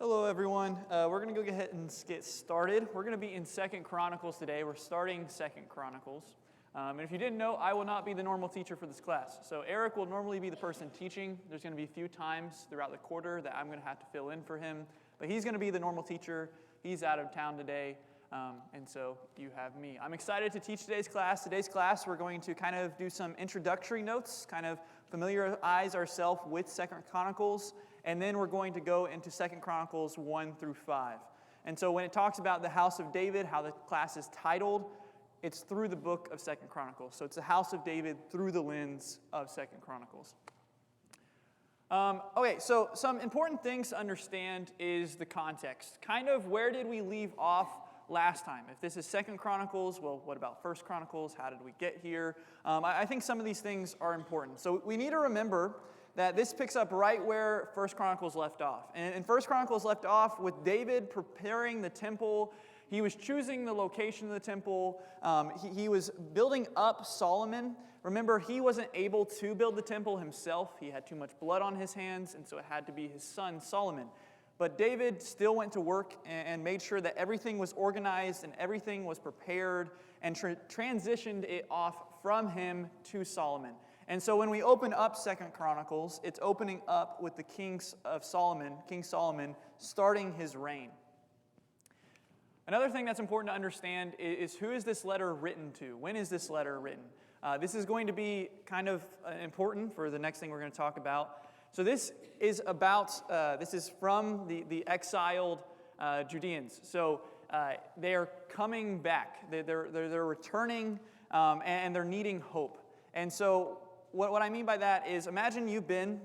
Hello, everyone. We're going to go ahead and get started. We're going to be in 2 Chronicles today. We're starting 2 Chronicles. And if you didn't know, I will not be the normal teacher for this class. So Eric will normally be the person teaching. There's going to be a few times throughout the quarter that I'm going to have to fill in for him. But he's going to be the normal teacher. He's out of town today. And so you have me. I'm excited to teach today's class. Today's class, we're going to kind of do some introductory notes, kind of familiarize ourselves with 2 Chronicles, and then we're going to go into 2 Chronicles 1 through 5. And so when it talks about the house of David, how the class is titled, it's through the book of 2 Chronicles. So it's the house of David through the lens of 2 Chronicles. Okay, so some important things to understand is the context. Kind of where did we leave off last time? If this is 2 Chronicles, well, what about 1 Chronicles? How did we get here? I think some of these things are important. So we need to remember that this picks up right where 1 Chronicles left off. And 1 Chronicles left off with David preparing the temple. He was choosing the location of the temple. He was building up Solomon. Remember, he wasn't able to build the temple himself. He had too much blood on his hands, and so it had to be his son Solomon. But David still went to work and made sure that everything was organized and everything was prepared and transitioned it off from him to Solomon. And so when we open up 2 Chronicles, it's opening up with the King Solomon, starting his reign. Another thing that's important to understand is who is this letter written to? When is this letter written? This is going to be kind of important for the next thing we're going to talk about. So this is from the exiled Judeans. So they are coming back. They're returning, and they're needing hope. And so what I mean by that is, imagine you've been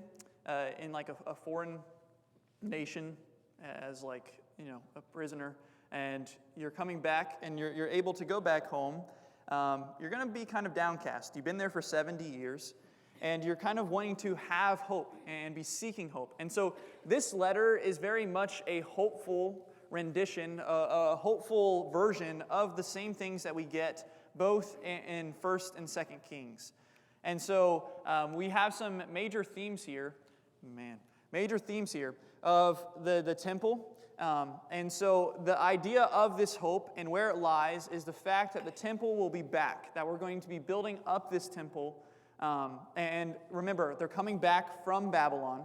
in like a foreign nation as a prisoner, and you're coming back, and you're able to go back home. You're going to be kind of downcast. You've been there for 70 years. And you're kind of wanting to have hope and be seeking hope. And so this letter is very much a hopeful rendition, a hopeful version of the same things that we get both in 1st and 2nd Kings. And so we have some major themes here. Of the temple. And so the idea of this hope and where it lies is the fact that the temple will be back, that we're going to be building up this temple. And remember, they're coming back from Babylon.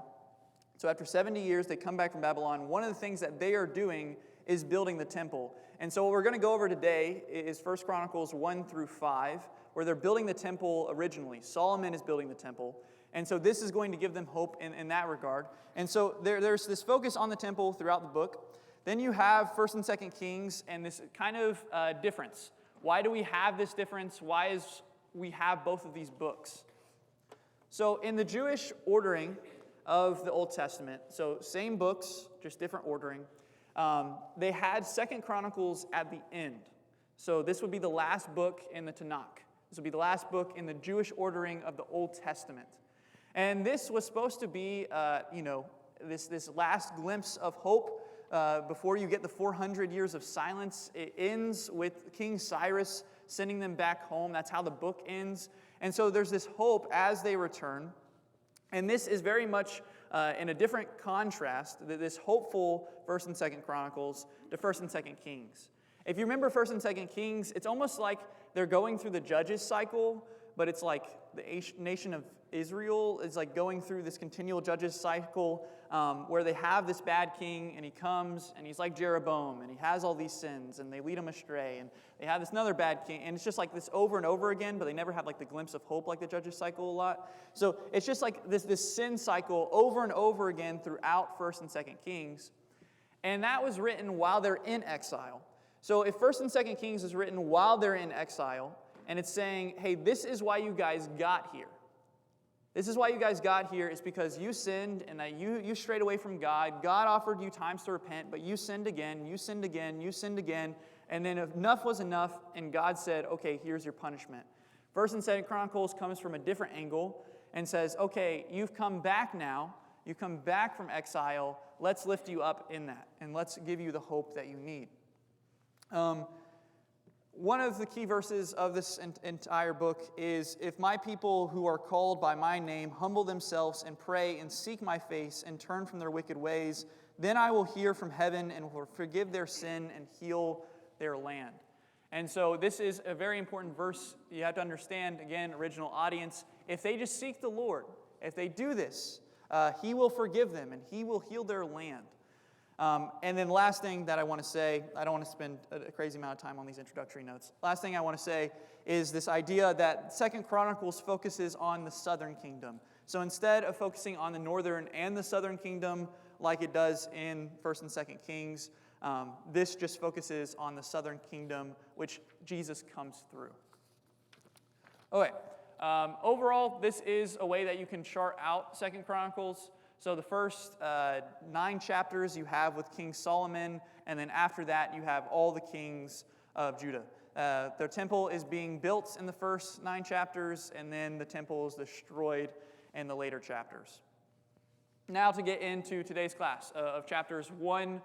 So after 70 years, they come back from Babylon. One of the things that they are doing is building the temple. And so what we're going to go over today is 1 Chronicles 1 through 5, where they're building the temple originally. Solomon is building the temple. And so this is going to give them hope in that regard. And so there's this focus on the temple throughout the book. Then you have 1st and 2nd Kings and this kind of difference. Why do we have this difference? Why is we have both of these books? So in the Jewish ordering of the Old Testament, so same books, just different ordering, they had 2 Chronicles at the end. So this would be the last book in the Tanakh. This would be the last book in the Jewish ordering of the Old Testament. And this was supposed to be, this last glimpse of hope before you get the 400 years of silence. It ends with King Cyrus sending them back home. That's how the book ends. And so there's this hope as they return. And this is very much in a different contrast, this hopeful 1st and 2nd Chronicles to 1st and 2nd Kings. If you remember 1st and 2nd Kings, it's almost like they're going through the Judges cycle, but it's like the nation of Israel is like going through this continual Judges cycle where they have this bad king, and he comes, and he's like Jeroboam, and he has all these sins, and they lead him astray, and they have this another bad king, and it's just like this over and over again, but they never have like the glimpse of hope like the Judges cycle a lot. So it's just like this sin cycle over and over again throughout 1st and 2nd Kings, and that was written while they're in exile. So if 1st and 2nd Kings is written while they're in exile, and it's saying, hey, this is why you guys got here. This is why you guys got here, is because you sinned and that you strayed away from God. God offered you times to repent, but you sinned again, and then enough was enough, and God said, okay, here's your punishment. 1st and 2nd Chronicles comes from a different angle and says, okay, you've come back now. You come back from exile. Let's lift you up in that, and let's give you the hope that you need. One of the key verses of this entire book is, if my people who are called by my name humble themselves and pray and seek my face and turn from their wicked ways, Then I will hear from heaven and will forgive their sin and heal their land. And so this is a very important verse. You have to understand, again, original audience, if they just seek the Lord, if they do this, He will forgive them and He will heal their land. And then last thing that I want to say, I don't want to spend a crazy amount of time on these introductory notes. Last thing I want to say is this idea that 2 Chronicles focuses on the southern kingdom. So instead of focusing on the northern and the southern kingdom like it does in 1st and 2nd Kings, this just focuses on the southern kingdom, which Jesus comes through. Okay, overall, this is a way that you can chart out 2nd Chronicles. So the first 9 chapters you have with King Solomon, and then after that you have all the kings of Judah. Their temple is being built in the first 9 chapters, and then the temple is destroyed in the later chapters. Now to get into today's class of chapters 1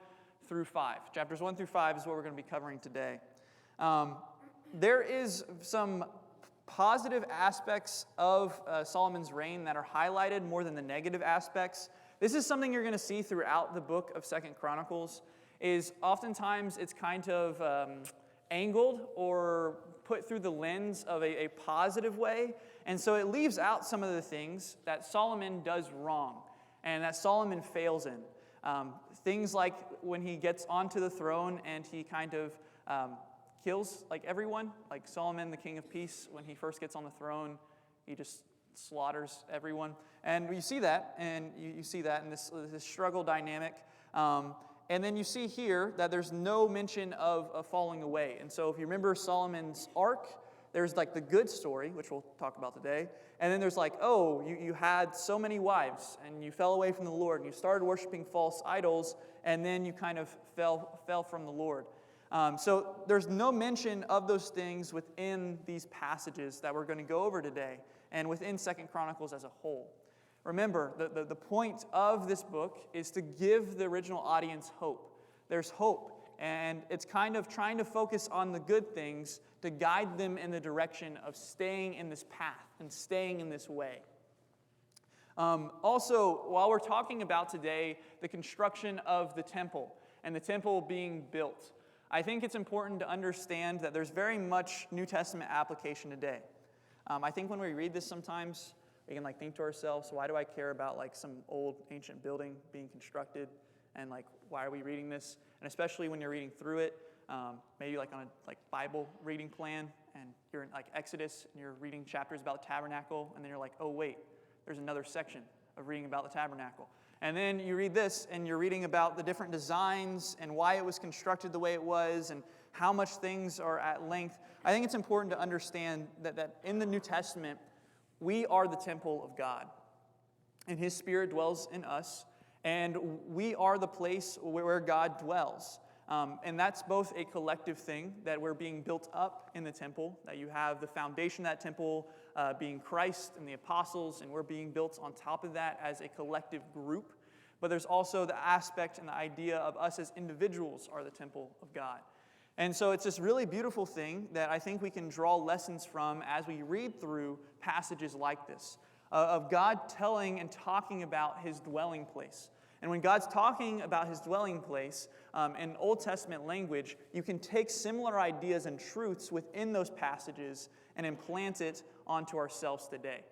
through 5. Chapters 1 through 5 is what we're going to be covering today. There is some positive aspects of Solomon's reign that are highlighted more than the negative aspects. This is something you're going to see throughout the book of 2nd Chronicles, is oftentimes it's kind of angled or put through the lens of a positive way, and so it leaves out some of the things that Solomon does wrong and that Solomon fails in. Things like when he gets onto the throne and he kind of kills like everyone, like Solomon, the king of peace, when he first gets on the throne, he just slaughters everyone. And you see that, and you see that in this struggle dynamic. And then you see here that there's no mention of falling away. And so if you remember Solomon's ark, there's like the good story, which we'll talk about today. And then there's like, oh, you had so many wives, and you fell away from the Lord, and you started worshiping false idols, and then you kind of fell from the Lord. So there's no mention of those things within these passages that we're going to go over today, and within 2nd Chronicles as a whole. Remember, the point of this book is to give the original audience hope. There's hope, and it's kind of trying to focus on the good things to guide them in the direction of staying in this path and staying in this way. Also, while we're talking about today the construction of the temple and the temple being built, I think it's important to understand that there's very much New Testament application today. I think when we read this sometimes, we can think to ourselves, why do I care about some old ancient building being constructed? And why are we reading this? And especially when you're reading through it, maybe on a Bible reading plan, and you're in Exodus, and you're reading chapters about the tabernacle, and then you're like, oh wait, there's another section of reading about the tabernacle. And then you read this, and you're reading about the different designs and why it was constructed the way it was and how much things are at length. I think it's important to understand that in the New Testament, we are the temple of God, and His Spirit dwells in us, and we are the place where God dwells. And that's both a collective thing, that we're being built up in the temple, that you have the foundation of that temple being Christ and the apostles, and we're being built on top of that as a collective group. But there's also the aspect and the idea of us as individuals are the temple of God. And so it's this really beautiful thing that I think we can draw lessons from as we read through passages like this, of God telling and talking about His dwelling place. And when God's talking about His dwelling place in Old Testament language, you can take similar ideas and truths within those passages and implant it onto ourselves today.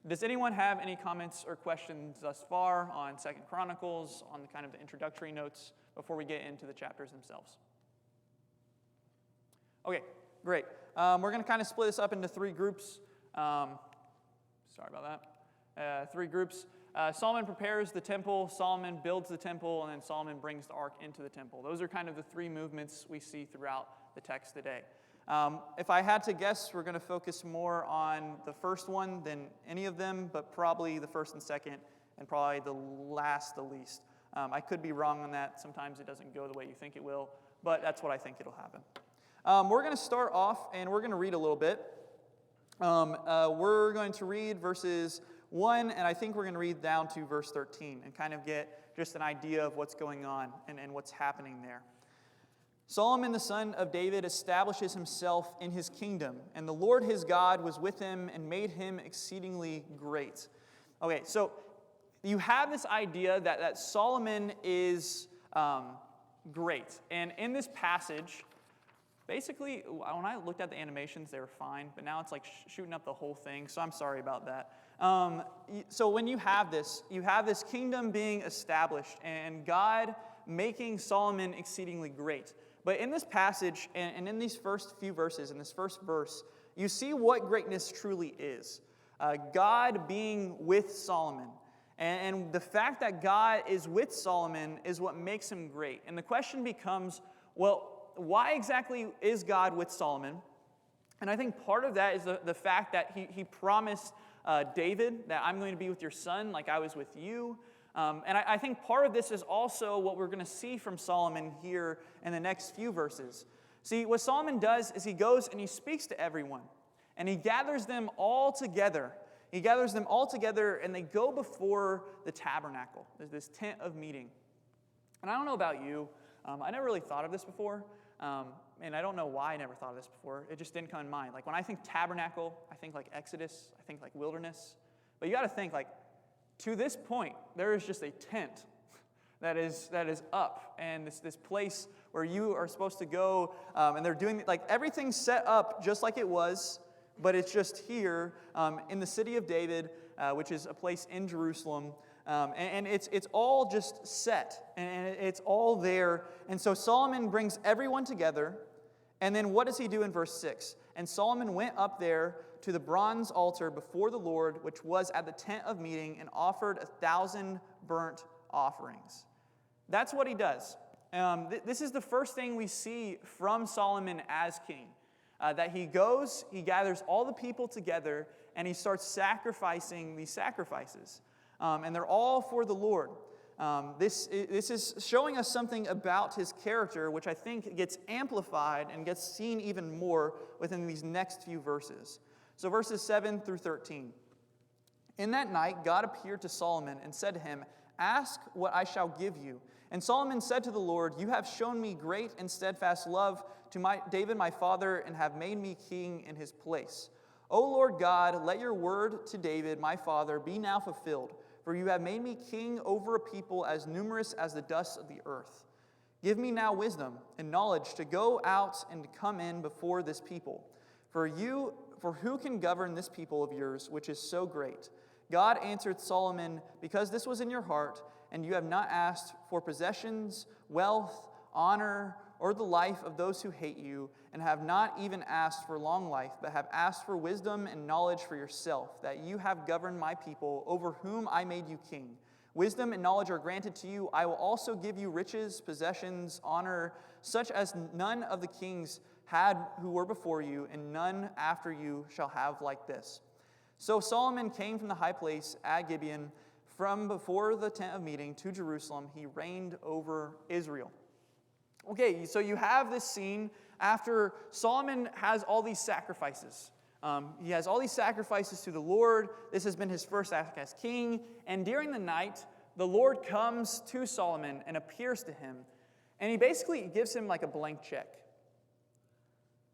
Does anyone have any comments or questions thus far on 2nd Chronicles, on the kind of the introductory notes, before we get into the chapters themselves? Okay, great. We're going to kind of split this up into 3 groups. Sorry about that. 3 groups. Solomon prepares the temple, Solomon builds the temple, and then Solomon brings the ark into the temple. Those are kind of the 3 movements we see throughout the text today. If I had to guess, we're going to focus more on the first one than any of them, but probably the first and second, and probably the last the least. I could be wrong on that. Sometimes it doesn't go the way you think it will, but that's what I think it'll happen. We're going to start off, and we're going to read a little bit. We're going to read verses 1, and I think we're going to read down to verse 13 and kind of get just an idea of what's going on and what's happening there. Solomon, the son of David, establishes himself in his kingdom, and the Lord his God was with him and made him exceedingly great. Okay, so you have this idea that Solomon is great. And in this passage, basically, when I looked at the animations, they were fine, but now it's like shooting up the whole thing, so I'm sorry about that. So when you have this kingdom being established and God making Solomon exceedingly great. But in this passage and in these first few verses, in this first verse, you see what greatness truly is. God being with Solomon. And the fact that God is with Solomon is what makes him great. And the question becomes, well, why exactly is God with Solomon? And I think part of that is the fact that he promised David that I'm going to be with your son like I was with you. And I think part of this is also what we're going to see from Solomon here in the next few verses. See, what Solomon does is he goes and he speaks to everyone. And he gathers them all together. He gathers them all together and they go before the tabernacle. There's this tent of meeting. And I don't know about you. I never really thought of this before. And I don't know why I never thought of this before. It just didn't come in mind. Like when I think tabernacle, I think like Exodus. I think like wilderness. But you got to think like to this point, there is just a tent that is up. And this place where you are supposed to go. And they're doing like everything's set up just like it was. But it's just here in the city of David, which is a place in Jerusalem. And it's all just set, and it's all there. And so Solomon brings everyone together, and then what does he do in verse 6? And Solomon went up there to the bronze altar before the Lord, which was at the tent of meeting, and offered 1,000 burnt offerings. That's what he does. This is the first thing we see from Solomon as king. That he goes, he gathers all the people together, and he starts sacrificing these sacrifices. And they're all for the Lord. This is showing us something about his character, which I think gets amplified and gets seen even more within these next few verses. So verses 7 through 13. In that night, God appeared to Solomon and said to him, "Ask what I shall give you." And Solomon said to the Lord, "You have shown me great and steadfast love to David my father, and have made me king in his place. O Lord God, let your word to David my father be now fulfilled, for you have made me king over a people as numerous as the dust of the earth. Give me now wisdom and knowledge to go out and to come in before this people. For who can govern this people of yours, which is so great?" God answered Solomon, "Because this was in your heart, and you have not asked for possessions, wealth, honor, or the life of those who hate you, and have not even asked for long life, but have asked for wisdom and knowledge for yourself, that you have governed my people, over whom I made you king. Wisdom and knowledge are granted to you. I will also give you riches, possessions, honor, such as none of the kings had who were before you, and none after you shall have like this." So Solomon came from the high place at Gibeon, from before the tent of meeting to Jerusalem. He reigned over Israel. Okay, so you have this scene after Solomon has all these sacrifices. He has all these sacrifices to the Lord. This has been his first act as king. And during the night, the Lord comes to Solomon and appears to him. And he basically gives him like a blank check.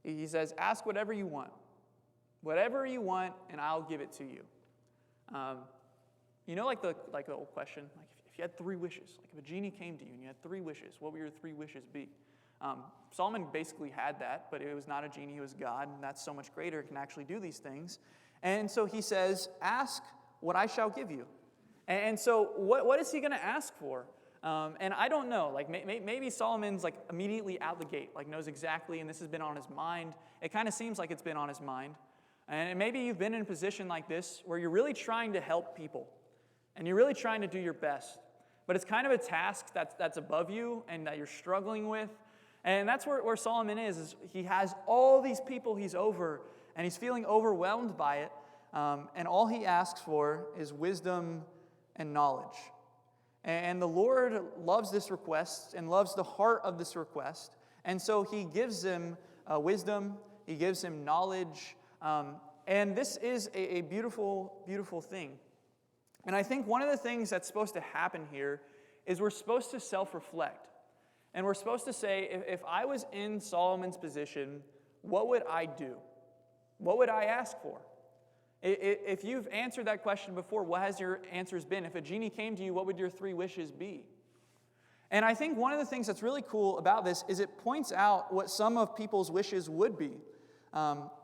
He says, "Ask whatever you want. Whatever you want, and I'll give it to you." You know, like the old question, like if you had 3 wishes, like if a genie came to you and you had 3 wishes, what would your 3 wishes be? Solomon basically had that, but it was not a genie, it was God, and that's so much greater, it can actually do these things. And so he says, "Ask what I shall give you." And so what is he going to ask for? And I don't know, like maybe Solomon's like immediately out the gate, like knows exactly, and this has been on his mind. It kind of seems like it's been on his mind. And maybe you've been in a position like this where you're really trying to help people. And you're really trying to do your best. But it's kind of a task that's above you and that you're struggling with. And that's where Solomon is he has all these people he's over, and he's feeling overwhelmed by it. And all he asks for is wisdom and knowledge. And the Lord loves this request and loves the heart of this request. And so he gives him wisdom, he gives him knowledge. And this is a beautiful, beautiful thing. And I think one of the things that's supposed to happen here is we're supposed to self-reflect. And we're supposed to say, if I was in Solomon's position, what would I do? What would I ask for? If you've answered that question before, what has your answers been? If a genie came to you, what would your 3 wishes be? And I think one of the things that's really cool about this is it points out what some of people's wishes would be.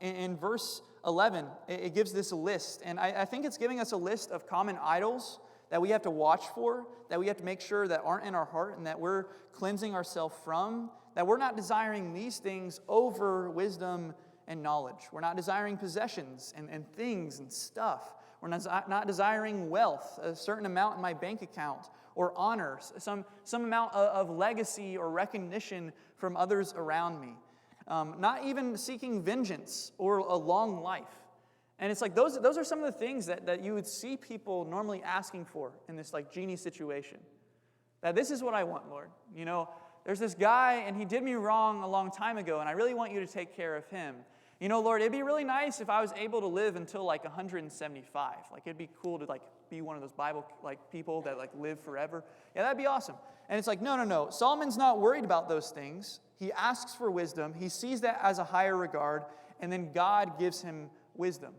In verse 11, it gives this list. And I think it's giving us a list of common idols that we have to watch for, that we have to make sure that aren't in our heart and that we're cleansing ourselves from, that we're not desiring these things over wisdom and knowledge. We're not desiring possessions and things and stuff. We're not desiring wealth, a certain amount in my bank account, or honor, some amount of legacy or recognition from others around me. Not even seeking vengeance or a long life. And it's like those are some of the things that you would see people normally asking for in this like genie situation. That this is what I want, Lord. You know, there's this guy and he did me wrong a long time ago and I really want you to take care of him. You know, Lord, it'd be really nice if I was able to live until like 175. Like it'd be cool to like be one of those Bible like people that like live forever. Yeah, that'd be awesome. And it's like, no. Solomon's not worried about those things. He asks for wisdom. He sees that as a higher regard, and then God gives him wisdom.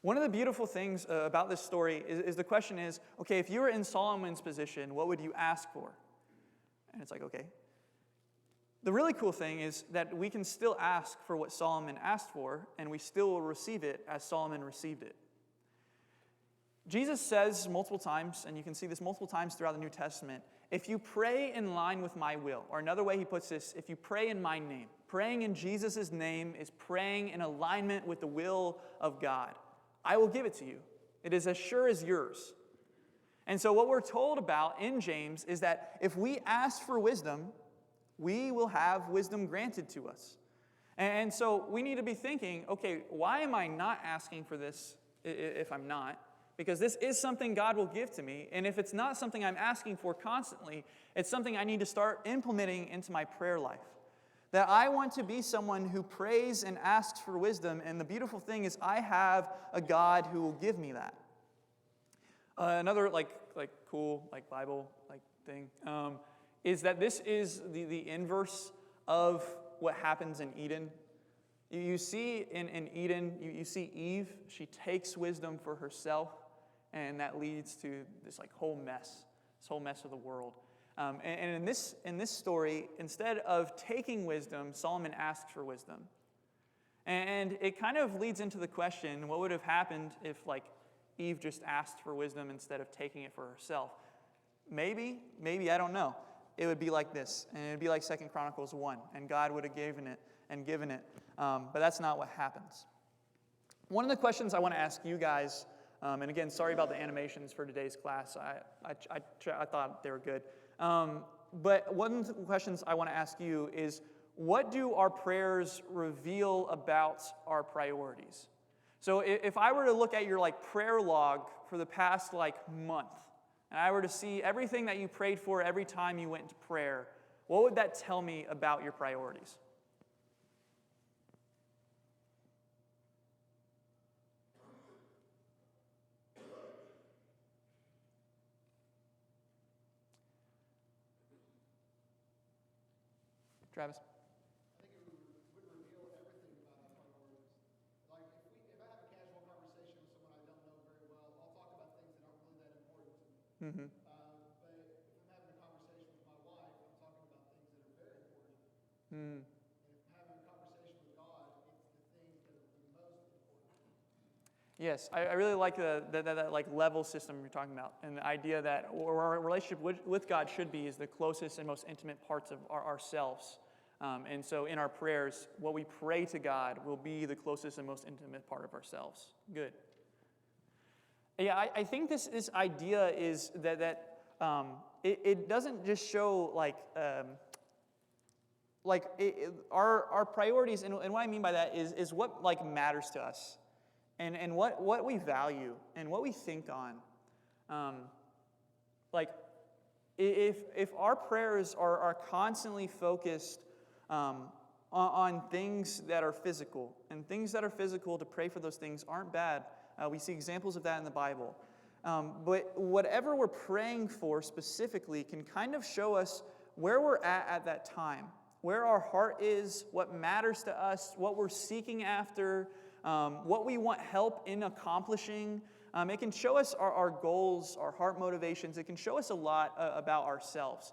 One of the beautiful things about this story is the question is, okay, if you were in Solomon's position, what would you ask for? And it's like, okay. The really cool thing is that we can still ask for what Solomon asked for, and we still will receive it as Solomon received it. Jesus says multiple times, and you can see this multiple times throughout the New Testament, if you pray in line with my will, or another way he puts this, if you pray in my name. Praying in Jesus' name is praying in alignment with the will of God. I will give it to you. It is as sure as yours. And so what we're told about in James is that if we ask for wisdom, we will have wisdom granted to us. And so we need to be thinking, okay, why am I not asking for this if I'm not? Because this is something God will give to me. And if it's not something I'm asking for constantly, it's something I need to start implementing into my prayer life. That I want to be someone who prays and asks for wisdom. And the beautiful thing is I have a God who will give me that. Another cool Bible thing is that this is the inverse of what happens in Eden. You see in Eden, you see Eve, she takes wisdom for herself, and that leads to this whole mess of the world. And in this story, instead of taking wisdom, Solomon asks for wisdom. And it kind of leads into the question, what would have happened if Eve just asked for wisdom instead of taking it for herself? Maybe, I don't know. It would be like this, and it would be like 2 Chronicles 1, and God would have given it, but that's not what happens. One of the questions I want to ask you guys, and again, sorry about the animations for today's class. I thought they were good. But one of the questions I want to ask you is, what do our prayers reveal about our priorities? So if I were to look at your prayer log for the past month, and I were to see everything that you prayed for every time you went into prayer, what would that tell me about your priorities? Travis? I think it would reveal everything about our priorities. If I have a casual conversation with someone I don't know very well, I'll talk about things that aren't really that important to me. Mm-hmm. But if I'm having a conversation with my wife, I'm talking about things that are very important to me. Mm. And if I'm having a conversation with God, it's the things that are the most important. Yes, I really like that level system you're talking about, and the idea that our relationship with God should be is the closest and most intimate parts of ourselves. And so in our prayers, what we pray to God will be the closest and most intimate part of ourselves. Good. Yeah, I think this idea is that it doesn't just show our priorities, and what I mean by that is what matters to us, and what we value and what we think on. If our prayers are constantly focused on things that are physical, and things that are physical, to pray for those things aren't bad. We see examples of that in the Bible. But whatever we're praying for specifically can kind of show us where we're at that time, where our heart is, what matters to us, what we're seeking after, what we want help in accomplishing. It can show us our goals, our heart motivations. It can show us a lot about ourselves.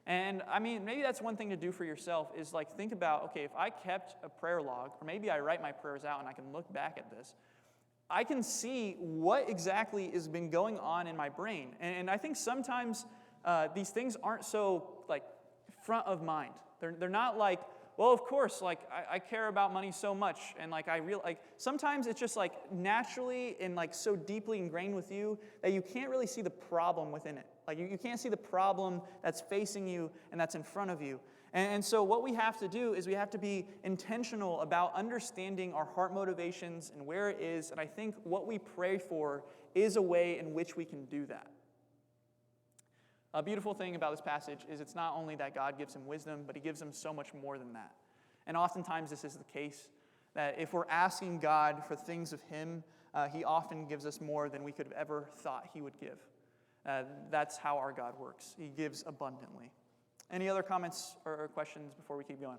And I mean, maybe that's one thing to do for yourself is like think about, okay, if I kept a prayer log, or maybe I write my prayers out and I can look back at this, I can see what exactly has been going on in my brain. And I think sometimes these things aren't so like front of mind. They're not like, well, of course, like I care about money so much, and like sometimes it's just like naturally and like so deeply ingrained with you that you can't really see the problem within it. Like you can't see the problem that's facing you and that's in front of you. And so what we have to do is we have to be intentional about understanding our heart motivations and where it is. And I think what we pray for is a way in which we can do that. A beautiful thing about this passage is it's not only that God gives him wisdom, but he gives him so much more than that. And oftentimes this is the case, that if we're asking God for things of him, he often gives us more than we could have ever thought he would give. That's how our God works. He gives abundantly. Any other comments or questions before we keep going?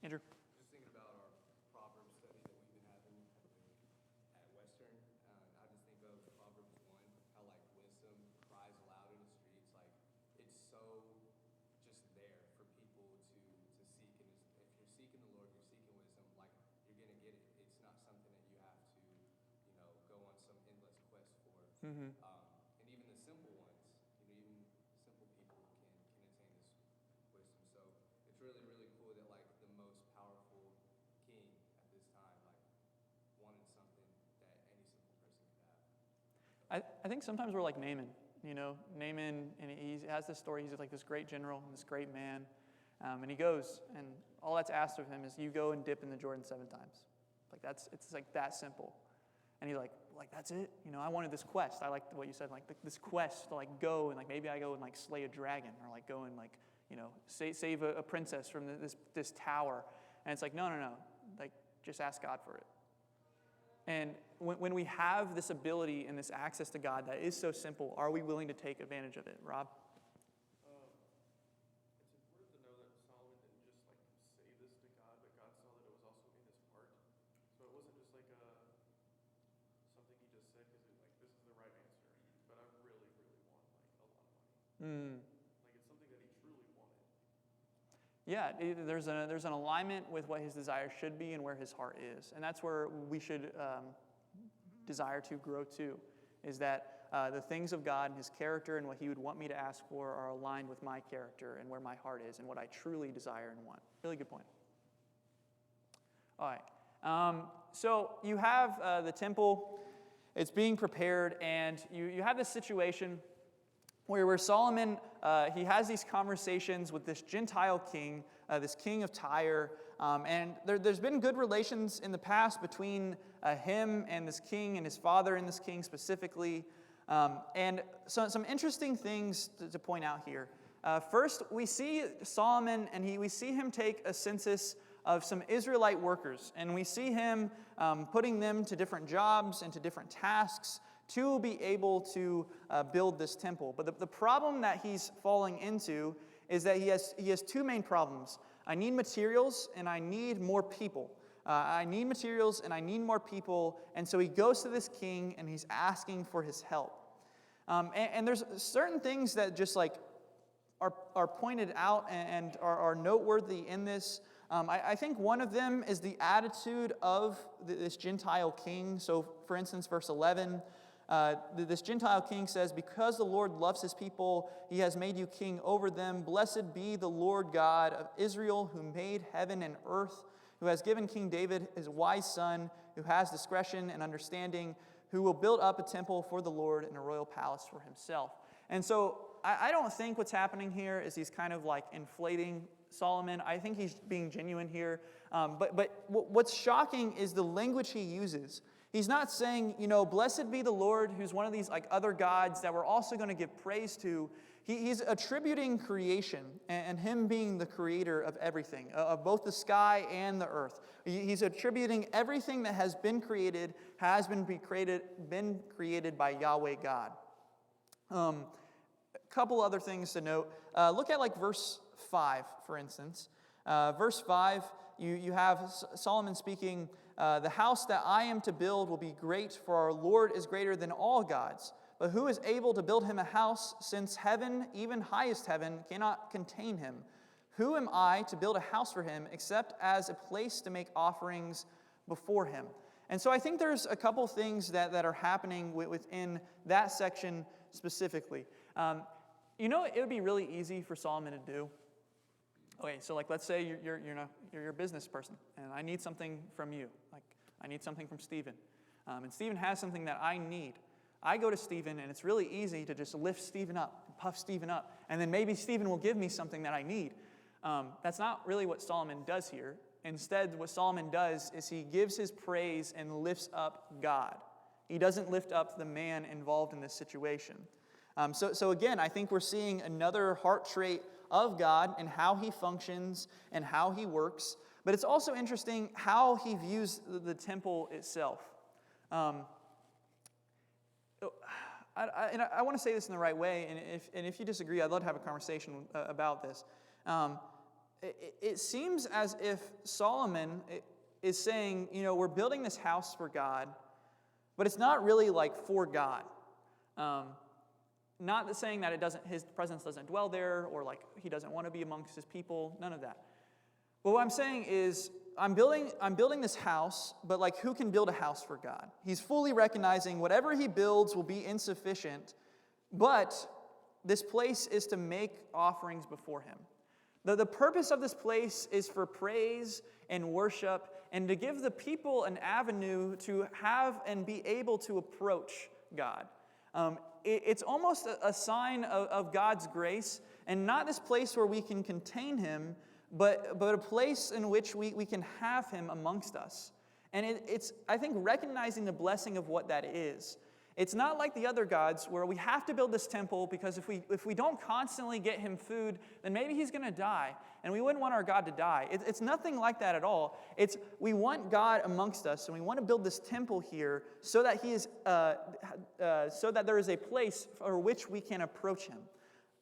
Andrew? Just thinking about our Proverbs study that we've been having at Western, I just think of Proverbs 1, how like wisdom cries aloud in the streets. Like it's so just there for people to seek. And if you're seeking the Lord, you're seeking wisdom, like you're gonna get it. It's not something that you have to, go on some endless quest for. Mm-hmm. And even the simple ones, even simple people can attain this wisdom. So it's really, really cool that like the most powerful king at this time like wanted something that any simple person could have. I think sometimes we're like Naaman. Naaman, and he has this story. He's like this great general and this great man. And he goes, and all that's asked of him is you go and dip in the Jordan 7 times. It's like that simple. And he's like that's it? I wanted this quest. I like what you said, like this quest to like go and like maybe I go and like slay a dragon or like go and like, save a princess from this tower. And it's like, no. Like just ask God for it. And when we have this ability and this access to God that is so simple, are we willing to take advantage of it? Rob? It's important to know that Solomon didn't just say this to God, but God saw that it was also in his heart. So it wasn't just something he just said because this is the right answer. But I really, really want a lot of money. It's something that he truly wanted. Yeah, there's an alignment with what his desire should be and where his heart is. And that's where we should desire to grow to, is that the things of God and his character and what he would want me to ask for are aligned with my character and where my heart is and what I truly desire and want. Really good point. All right. So you have the temple. It's being prepared, and you have this situation where Solomon, he has these conversations with this Gentile king, this king of Tyre, and there's been good relations in the past between him and this king and his father and this king specifically. And so some interesting things to point out here. First, we see Solomon, and we see him take a census of some Israelite workers, and we see him putting them to different jobs and to different tasks to be able to build this temple. But the problem that he's falling into is that he has two main problems. I need materials and I need more people. I need materials and I need more people. And so he goes to this king and he's asking for his help. And there's certain things that just are pointed out and are noteworthy in this. I think one of them is the attitude of this Gentile king. So for instance, verse 11, this Gentile king says, because the Lord loves his people, he has made you king over them. Blessed be the Lord God of Israel, who made heaven and earth, who has given King David his wise son, who has discretion and understanding, who will build up a temple for the Lord and a royal palace for himself. And so I don't think what's happening here is he's kind of inflating Solomon. I think he's being genuine here. But what's shocking is the language he uses. He's not saying, blessed be the Lord, who's one of these other gods that we're also going to give praise to. He's attributing creation and him being the creator of everything, of both the sky and the earth. He's attributing everything that has been created been created by Yahweh God. A couple other things to note. Look at verse 5, for instance. Verse 5, you have Solomon speaking, the house that I am to build will be great, for our Lord is greater than all gods. But who is able to build him a house, since heaven, even highest heaven, cannot contain him? Who am I to build a house for him, except as a place to make offerings before him? And so I think there's a couple things that are happening within that section specifically. It would be really easy for Solomon to do. Okay, so let's say you're a business person, and I need something from you. Like I need something from Stephen, and Stephen has something that I need. I go to Stephen, and it's really easy to just lift Stephen up, and puff Stephen up, and then maybe Stephen will give me something that I need. That's not really what Solomon does here. Instead, what Solomon does is he gives his praise and lifts up God. He doesn't lift up the man involved in this situation. So again, I think we're seeing another heart trait of God and how he functions and how he works. But it's also interesting how he views the temple itself. I want to say this in the right way, and if you disagree, I'd love to have a conversation about this. It seems as if Solomon is saying, we're building this house for God, but it's not really for God. Not saying that his presence doesn't dwell there, or he doesn't want to be amongst his people, none of that. But what I'm saying is, I'm building this house, but who can build a house for God? He's fully recognizing whatever he builds will be insufficient, but this place is to make offerings before him. The purpose of this place is for praise and worship, and to give the people an avenue to have and be able to approach God. It's almost a sign of God's grace, and not this place where we can contain him, but a place in which we can have him amongst us. And it's, I think, recognizing the blessing of what that is. It's not like the other gods where we have to build this temple because if we don't constantly get him food, then maybe he's going to die. And we wouldn't want our God to die. It's nothing like that at all. We want God amongst us, and we want to build this temple here so that he is, so that there is a place for which we can approach him.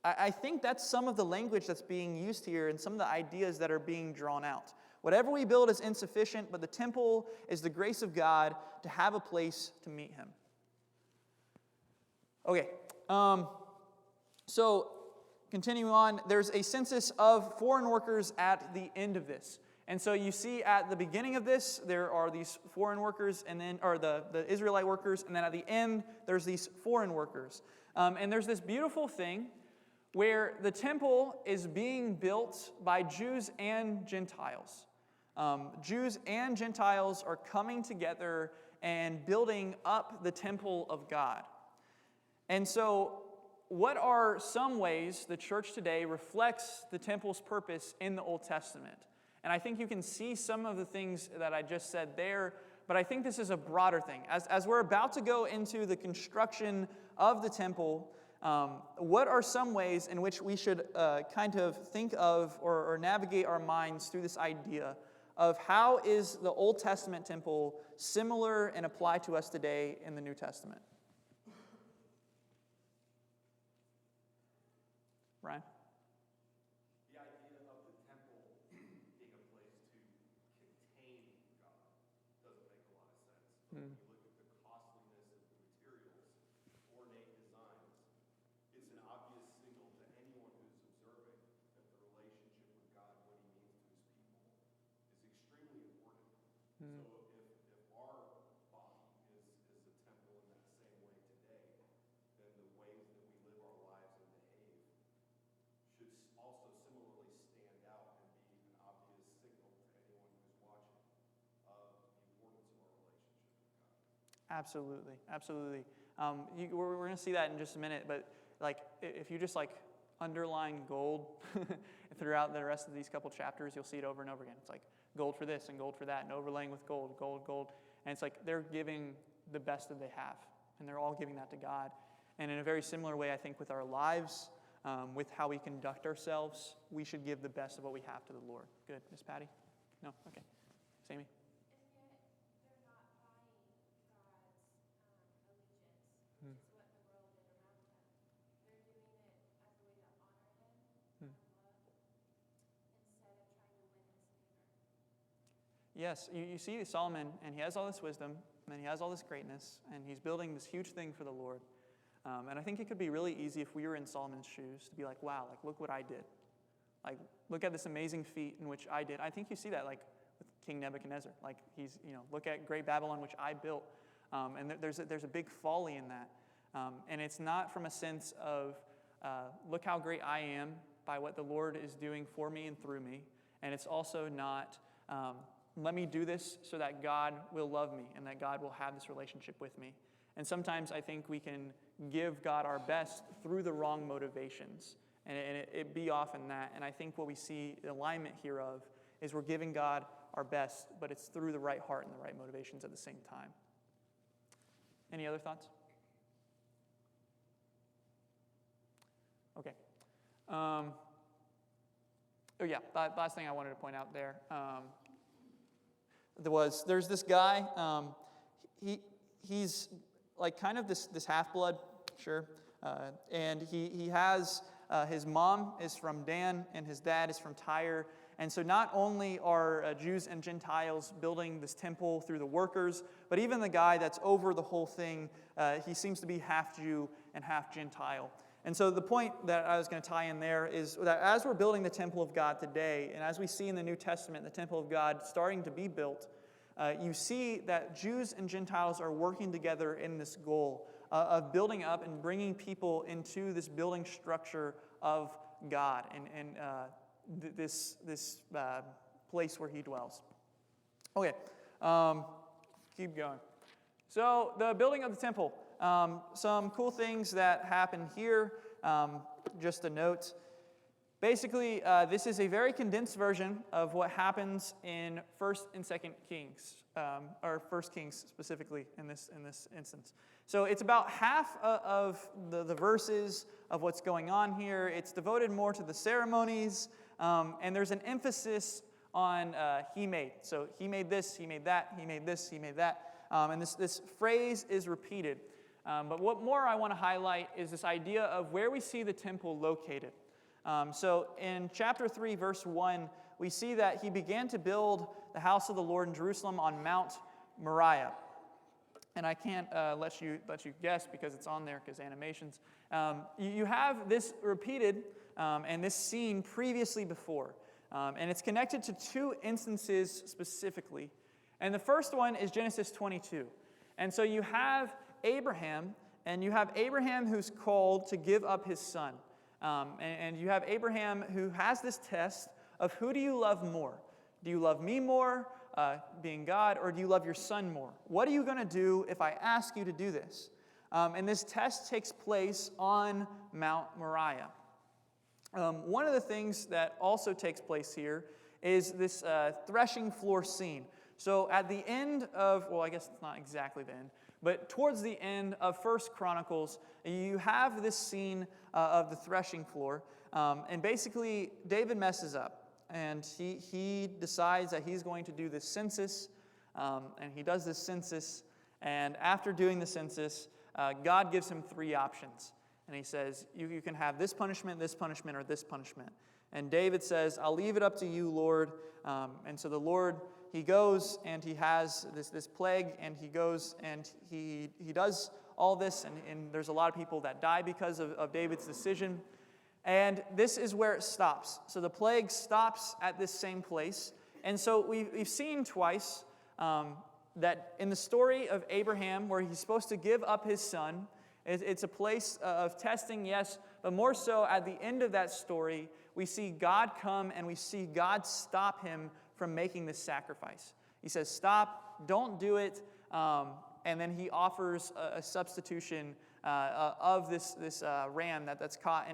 I think that's some of the language that's being used here and some of the ideas that are being drawn out. Whatever we build is insufficient, but the temple is the grace of God to have a place to meet him. Okay, so continuing on, there's a census of foreign workers at the end of this. And so you see at the beginning of this, there are these foreign workers, or the Israelite workers, and then at the end, there's these foreign workers. And there's this beautiful thing where the temple is being built by Jews and Gentiles. Jews and Gentiles are coming together and building up the temple of God. And so, what are some ways the church today reflects the temple's purpose in the Old Testament? And I think you can see some of the things that I just said there, but I think this is a broader thing. As we're about to go into the construction of the temple, what are some ways in which we should kind of think of or navigate our minds through this idea of how is the Old Testament temple similar and applied to us today in the New Testament? Ryan? The idea of the temple being a place to contain God doesn't make a lot of sense. When you look at the costliness of the materials, ornate designs, it's an obvious signal to anyone who's observing that the relationship with God, what he means to his people, is extremely important. So if our body is a temple in that same way today, then the ways that we live our lives and behave should also similarly stand out and be an obvious signal to anyone who's watching of the importance of our relationship with God. Absolutely, absolutely. We're going to see that in just a minute, but if you just underline gold throughout the rest of these couple chapters, you'll see it over and over again. It's gold for this and gold for that, and overlaying with gold, gold, gold. And it's they're giving the best that they have, and they're all giving that to God. And in a very similar way, I think with our lives, with how we conduct ourselves, we should give the best of what we have to the Lord. Good. Miss Patty? No? Okay. Sammy? And yet, they're not buying God's allegiance, which is what the world did around them. They're doing it as a way to honor him and love, instead of trying to win his favor. Yes, you see Solomon, and he has all this wisdom, and he has all this greatness, and he's building this huge thing for the Lord. And I think it could be really easy if we were in Solomon's shoes to be like, wow, like, look what I did. Like, look at this amazing feat in which I did. I think you see that, like, with King Nebuchadnezzar. Like, he's, look at great Babylon, which I built. And there's a big folly in that. And it's not from a sense of, look how great I am by what the Lord is doing for me and through me. And it's also not, let me do this so that God will love me and that God will have this relationship with me. And sometimes I think we can give God our best through the wrong motivations. And it be often that. And I think what we see the alignment here of is we're giving God our best, but it's through the right heart and the right motivations at the same time. Any other thoughts? Okay. Last thing I wanted to point out there there's this guy. He's like kind of this half-blood, sure, and he has his mom is from Dan and his dad is from Tyre. And so not only are Jews and Gentiles building this temple through the workers, but even the guy that's over the whole thing, he seems to be half Jew and half Gentile. And so the point that I was going to tie in there is that as we're building the temple of God today, and as we see in the New Testament, the temple of God starting to be built, you see that Jews and Gentiles are working together in this goal of building up and bringing people into this building structure of God and this place where he dwells. Okay, keep going. So the building of the temple. Some cool things that happen here. Just a note. Basically, this is a very condensed version of what happens in 1st and 2nd Kings, or 1st Kings specifically in this instance. So it's about half of the verses of what's going on here. It's devoted more to the ceremonies, and there's an emphasis on he made. So he made this, he made that, he made this, he made that. And this phrase is repeated. But what more I want to highlight is this idea of where we see the temple located. So in chapter 3, verse 1, we see that he began to build the house of the Lord in Jerusalem on Mount Moriah. And I can't let you guess because it's on there because animations. You have this repeated and this scene previously before. And it's connected to two instances specifically. And the first one is Genesis 22. And so you have Abraham, and you have Abraham who's called to give up his son. And you have Abraham who has this test of who do you love more? Do you love me more, being God, or do you love your son more? What are you going to do if I ask you to do this? And this test takes place on Mount Moriah. One of the things that also takes place here is this threshing floor scene. So at the end of, well, I guess it's not exactly the end, but towards the end of 1st Chronicles, you have this scene of the threshing floor. And basically, David messes up. And he decides that he's going to do this census. And he does this census. And after doing the census, God gives him 3 options. And he says, you can have this punishment, or this punishment. And David says, I'll leave it up to you, Lord. And so the Lord, he goes and he has this plague, and he goes and he does all this, and there's a lot of people that die because of David's decision. And this is where it stops. So the plague stops at this same place. And so we've seen twice that in the story of Abraham, where he's supposed to give up his son, it's a place of testing, yes, but more so at the end of that story, we see God come and we see God stop him from making this sacrifice. He says, stop, don't do it, and then he offers a substitution of this ram that's caught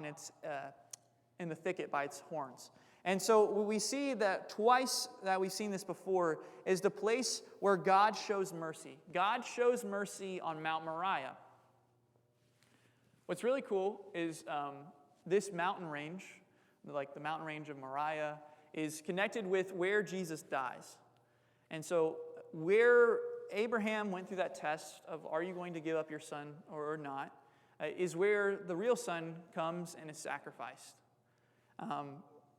in the thicket by its horns. And so we see that twice that we've seen this before is the place where God shows mercy. God shows mercy on Mount Moriah. What's really cool is this mountain range, like the mountain range of Moriah, is connected with where Jesus dies. And so where Abraham went through that test of are you going to give up your son or not, is where the real son comes and is sacrificed.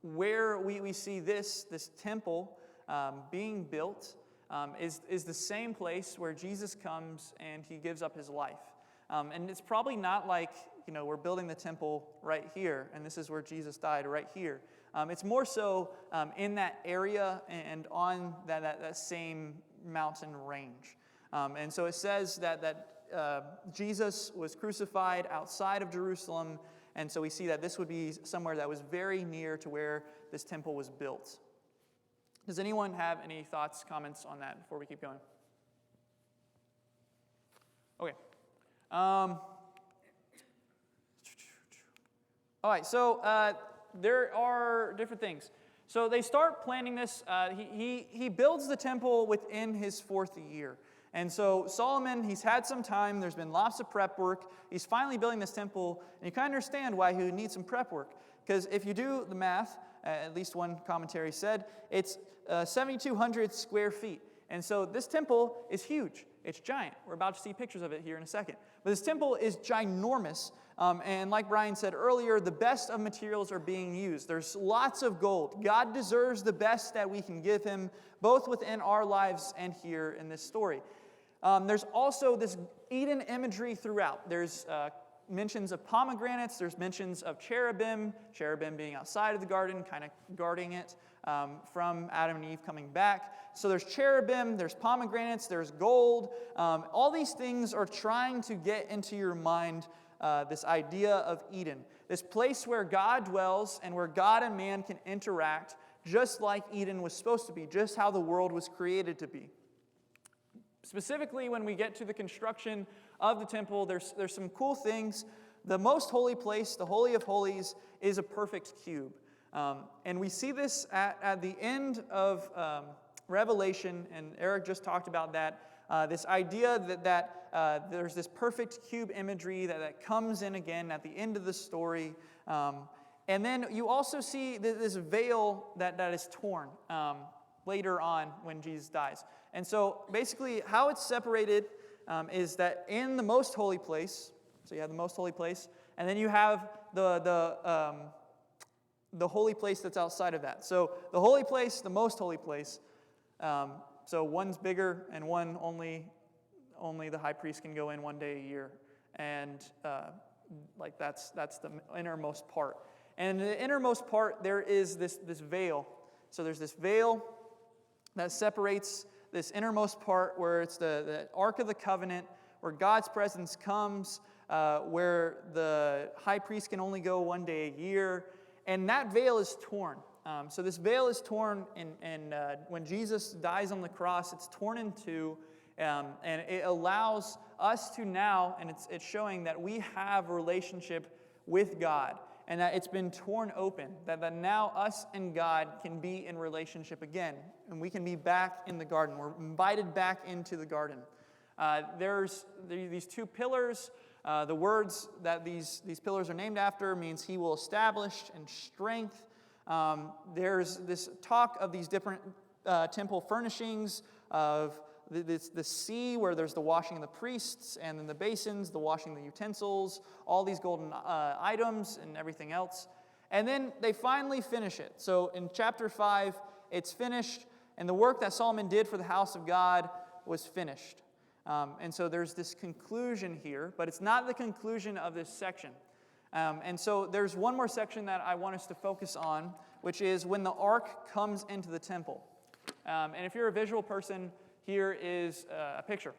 Where we see this temple being built is the same place where Jesus comes and he gives up his life. And it's probably not like, we're building the temple right here, and this is where Jesus died, right here. It's more so in that area and on that same mountain range. And so it says that Jesus was crucified outside of Jerusalem, and so we see that this would be somewhere that was very near to where this temple was built. Does anyone have any thoughts, comments on that before we keep going? Okay. All right, so there are different things. So they start planning this. He builds the temple within his 4th year. And so Solomon, he's had some time. There's been lots of prep work. He's finally building this temple. And you kind of understand why he would need some prep work. Because if you do the math, at least one commentary said, it's 7,200 square feet. And so this temple is huge. It's giant. We're about to see pictures of it here in a second. But this temple is ginormous. And like Brian said earlier, the best of materials are being used. There's lots of gold. God deserves the best that we can give him, both within our lives and here in this story. There's also this Eden imagery throughout. There's mentions of pomegranates. There's mentions of cherubim being outside of the garden, kind of guarding it from Adam and Eve coming back. So there's cherubim, there's pomegranates, there's gold. All these things are trying to get into your mind this idea of Eden, this place where God dwells and where God and man can interact just like Eden was supposed to be, just how the world was created to be. Specifically, when we get to the construction of the temple, there's some cool things. The most holy place, the Holy of Holies, is a perfect cube. And we see this at the end of Revelation, and Eric just talked about that. This idea that there's this perfect cube imagery that comes in again at the end of the story. And then you also see this veil that is torn later on when Jesus dies. And so basically how it's separated is that in the most holy place, so you have the most holy place, and then you have the holy place that's outside of that. So the holy place, the most holy place, so one's bigger and one only the high priest can go in one day a year. And that's the innermost part. And in the innermost part, there is this veil. So there's this veil that separates this innermost part where it's the Ark of the Covenant, where God's presence comes, where the high priest can only go one day a year. And that veil is torn. So this veil is torn, and when Jesus dies on the cross, it's torn in two, and it allows us to now, and it's showing that we have a relationship with God, and that it's been torn open, that now us and God can be in relationship again, and we can be back in the garden. We're invited back into the garden. There's these two pillars. The words that these pillars are named after means he will establish and strength. There's this talk of these different temple furnishings of the sea where there's the washing of the priests, and then the basins, the washing of the utensils, all these golden items and everything else. And then they finally finish it. So in chapter 5, it's finished, and the work that Solomon did for the house of God was finished. And so there's this conclusion here, but it's not the conclusion of this section. And so there's one more section that I want us to focus on, which is when the ark comes into the temple. And if you're a visual person, here is a picture.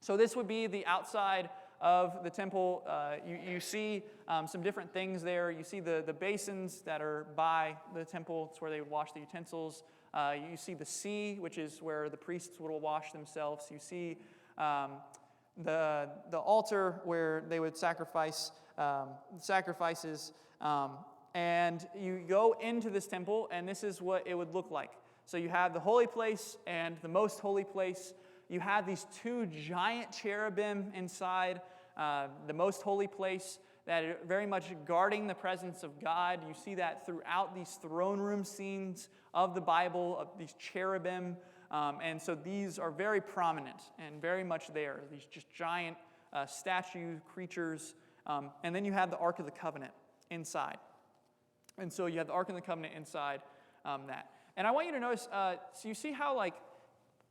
So this would be the outside of the temple. You see some different things there. You see the basins that are by the temple. It's where they would wash the utensils. You see the sea, which is where the priests would wash themselves. You see the altar where they would sacrifice sacrifices. And you go into this temple, and this is what it would look like. So you have the holy place and the most holy place. You have these two giant cherubim inside the most holy place that are very much guarding the presence of God. You see that throughout these throne room scenes of the Bible, of these cherubim. And so these are very prominent and very much there, these just giant statue creatures. And then you have the Ark of the Covenant inside. And so you have the Ark of the Covenant inside that. And I want you to notice, so you see how like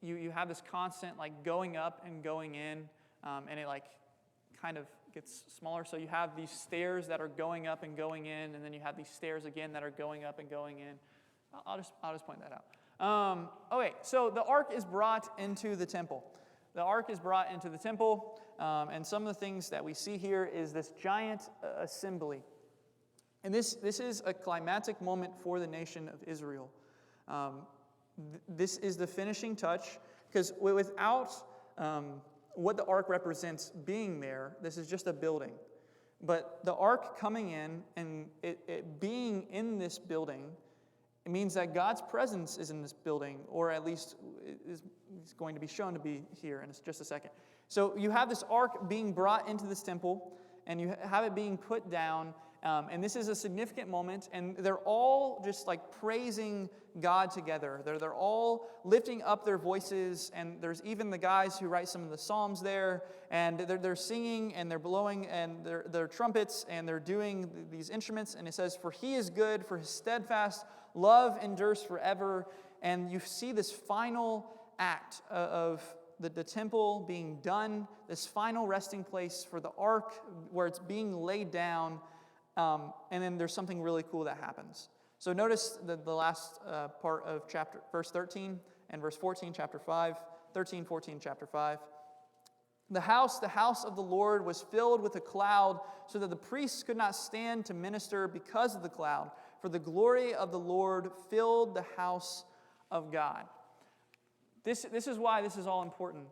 you have this constant like going up and going in, and it like kind of gets smaller. So you have these stairs that are going up and going in, and then you have these stairs again that are going up and going in. I'll just point that out. Okay, so the ark is brought into the temple. The ark is brought into the temple, and some of the things that we see here is this giant assembly. And this is a climactic moment for the nation of Israel. This is the finishing touch, because without what the ark represents being there, this is just a building. But the ark coming in and it being in this building, it means that God's presence is in this building, or at least is going to be shown to be here in just a second. So you have this ark being brought into this temple, and you have it being put down, and this is a significant moment, and they're all just like praising God together. They're all lifting up their voices, and there's even the guys who write some of the psalms there, and they're singing, and they're blowing and their trumpets, and they're doing these instruments, and it says, "For he is good, for his steadfast love endures forever." And you see this final act of the temple being done, this final resting place for the ark where it's being laid down, and then there's something really cool that happens. So notice the last part of verse 13 and verse 14, chapter 5, 13, 14, chapter 5. The house of the Lord was filled with a cloud, so that the priests could not stand to minister because of the cloud, for the glory of the Lord filled the house of God. This is why this is all important.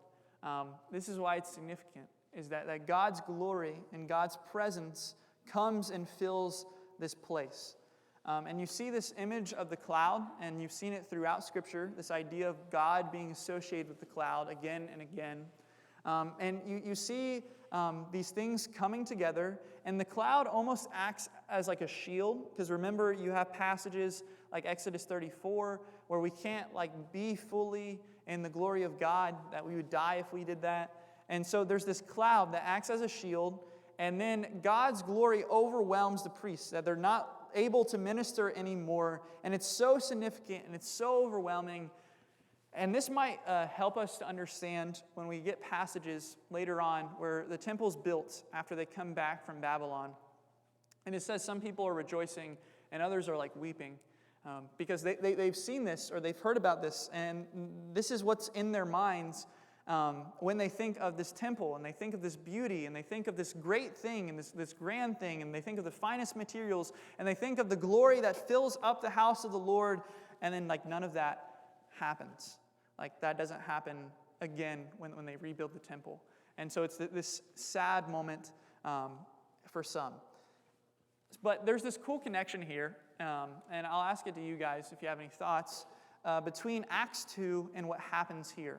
This is why it's significant, is that God's glory and God's presence comes and fills this place. And you see this image of the cloud, and you've seen it throughout Scripture, this idea of God being associated with the cloud again and again. And you see these things coming together, and the cloud almost acts as like a shield, because remember, you have passages like Exodus 34, where we can't like be fully in the glory of God, that we would die if we did that. And so there's this cloud that acts as a shield, and then God's glory overwhelms the priests, that they're not able to minister anymore, and it's so significant, and it's so overwhelming. And this might help us to understand when we get passages later on where the temple's built after they come back from Babylon. And it says some people are rejoicing and others are like weeping because they've seen this or they've heard about this, and this is what's in their minds when they think of this temple, and they think of this beauty, and they think of this great thing and this grand thing, and they think of the finest materials, and they think of the glory that fills up the house of the Lord, and then like none of that happens. Like that doesn't happen again when they rebuild the temple. And so it's this sad moment for some. But there's this cool connection here, and I'll ask it to you guys if you have any thoughts, between Acts 2 and what happens here.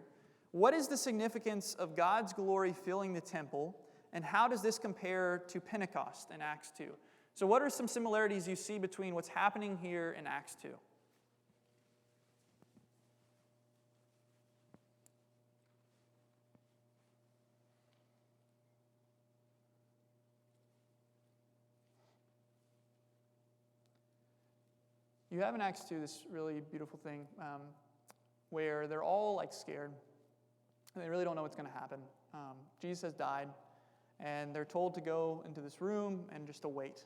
What is the significance of God's glory filling the temple, and how does this compare to Pentecost in Acts 2? So what are some similarities you see between what's happening here in Acts 2? You have in Acts 2 this really beautiful thing where they're all like scared. And they really don't know what's going to happen. Jesus has died, and they're told to go into this room and just to wait.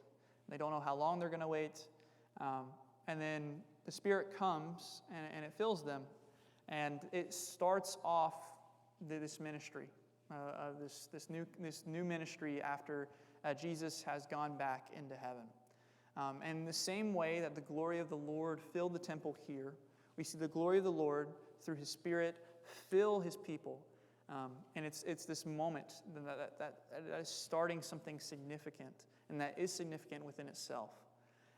They don't know how long they're going to wait. And then the Spirit comes, and it fills them. And it starts off this ministry, this new ministry after Jesus has gone back into heaven. And in the same way that the glory of the Lord filled the temple here, we see the glory of the Lord through His Spirit fill His people. And it's this moment that is starting something significant, and that is significant within itself.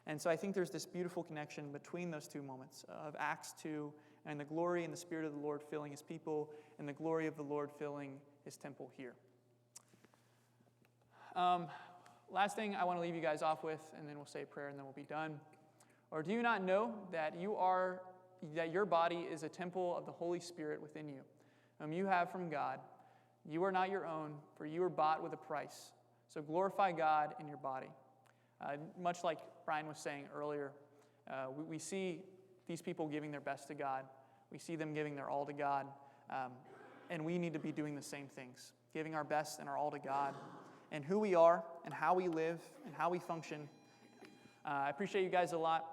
And so I think there's this beautiful connection between those two moments of Acts 2 and the glory and the Spirit of the Lord filling His people, and the glory of the Lord filling His temple here. Last thing I want to leave you guys off with, and then we'll say a prayer and then we'll be done. Or do you not know that your body is a temple of the Holy Spirit within you, whom you have from God? You are not your own, for you were bought with a price. So glorify God in your body. Much like Brian was saying earlier, we see these people giving their best to God. We see them giving their all to God. And we need to be doing the same things, giving our best and our all to God, and who we are and how we live and how we function. I appreciate you guys a lot.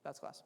That's class.